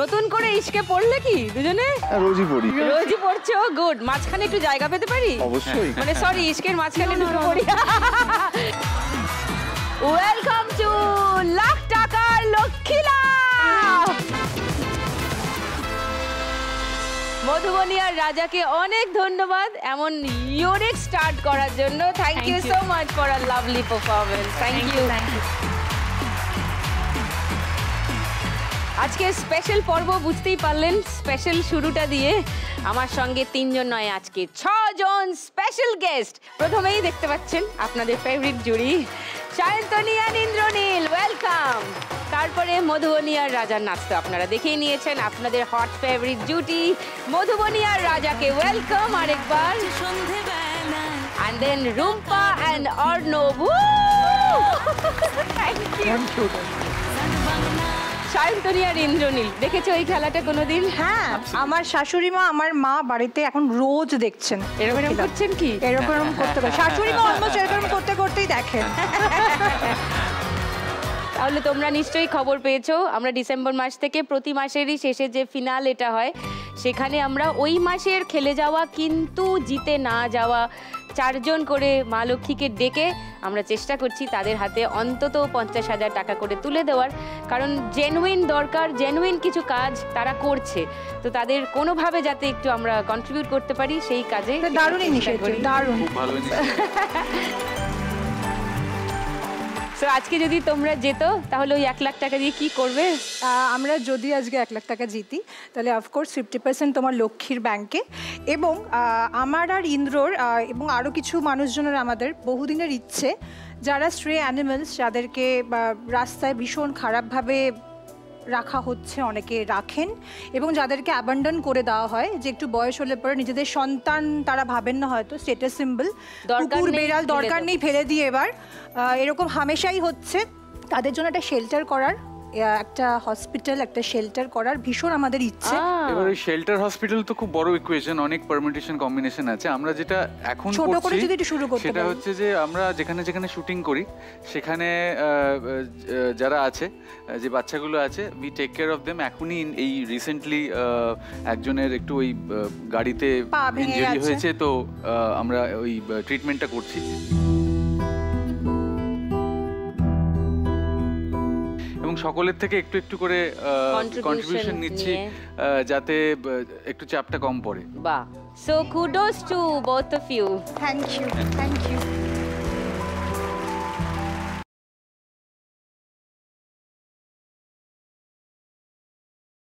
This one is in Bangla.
নতুন করে ইশকে পড়লে কি দুজনে? রোজই পড়ি। রোজই পড়ছো, গুড। মাঝখানে একটু জায়গা পেতে পারি? অবশ্যই। মানে সরি, ইশকের মাঝখানে দুটো পড়ি। ওয়েলকাম টু লাখ টাকার লক্ষ্মী লাভ। মধুবনী আর রাজাকে অনেক ধন্যবাদ এমন ইউনিক স্টার্ট করার জন্য। Thank you so much for a lovely performance. Thank you. আজকে স্পেশাল পর্ব বুঝতেই পারলেন, স্পেশাল শুরুটা দিয়ে। আমার সঙ্গে 3 জন নয়, আজকে 6 জন স্পেশাল গেস্ট। প্রথমেই দেখতে পাচ্ছেন আপনাদের ফেভারিট জুড়ি সায়ন্তনী আর ইন্দ্রনীল, ওয়েলকাম। তারপরে মধুবনী আর রাজার নাচ তো আপনারা দেখেই নিয়েছেন, আপনাদের হট ফেভারিট জুটি মধুবনী আর রাজাকে ওয়েলকাম আরেকবার। And then Rumpa and Arnob. Thank you. Sayantani আর ইন্দ্রনীল, দেখেছো এই খেলাটা কোনোদিন? হ্যাঁ, আমার শাশুড়ি মা, আমার মা বাড়িতে এখন রোজ দেখছেন। এরকম করছেন কি? এরকম করতে করে শাশুড়ি মা অলমোস্ট এরকম করতে করতেই দেখেন। তাহলে তোমরা নিশ্চয়ই খবর পেয়েছো, আমরা ডিসেম্বর মাস থেকে প্রতি মাসেরই শেষে যে ফিনালেটা হয়, সেখানে আমরা ওই মাসের খেলে যাওয়া কিন্তু জিতে না যাওয়া 4 জন করে মা লক্ষ্মীকে ডেকে আমরা চেষ্টা করছি তাদের হাতে অন্তত 50,000 টাকা করে তুলে দেওয়ার। কারণ জেনুইন দরকার, জেনুইন কিছু কাজ তারা করছে, তো তাদের কোনোভাবে যাতে একটু আমরা কন্ট্রিবিউট করতে পারি সেই কাজে। দারুণ ইনিশিয়েটিভ, দারুণ। সো আজকে যদি তোমরা যেত তাহলে ওই 1 লাখ টাকা দিয়ে কি করবে? আমরা যদি আজকে 1 লাখ টাকা জিতি তাহলে অফকোর্স 50% তোমার লক্ষ্মীর ব্যাংকে, এবং আমার আর ইন্দ্রর এবং আরও কিছু মানুষজনের আমাদের বহুদিনের ইচ্ছে, যারা স্ট্রে অ্যানিমেলস, যাদেরকে রাস্তায় ভীষণ খারাপভাবে রাখা হচ্ছে, অনেকে রাখেন, এবং যাদেরকে অ্যাবান্ডন করে দেওয়া হয়, যে একটু বয়স হলে পরে নিজেদের সন্তান তারা ভাবেন না হয়তো, স্টেটাস সিম্বল, কুকুর বেড়াল দরকার নেই ফেলে দিয়ে, এবার এরকম হামেশাই হচ্ছে, তাদের জন্য একটা শেল্টার করার, একটা হসপিটাল, একটা শেল্টার করার ভীষণ আমাদের ইচ্ছে। এবার ওই শেল্টার হসপিটাল তো খুব বড় ইকুয়েশন, অনেক পারমিটেশন কম্বিনেশন আছে। আমরা যেটা এখন ছোট করে যদি একটু শুরু করতে সেটা হচ্ছে যে আমরা যেখানে যেখানে শুটিং করি সেখানে যারা আছে, যে বাচ্চাগুলো আছে, we take care of them. এখনই এই রিসেন্টলি একজনের একটু ওই গাড়িতে ইনজুরি হয়েছে, তো আমরা ওই ট্রিটমেন্টটা করছি। এবং সকলের থেকে একটু একটু করে কন্ট্রিবিউশন নিচ্ছি যাতে একটু চাপটা কম পড়ে। বাহ, so kudos to both of you. Thank you, thank you.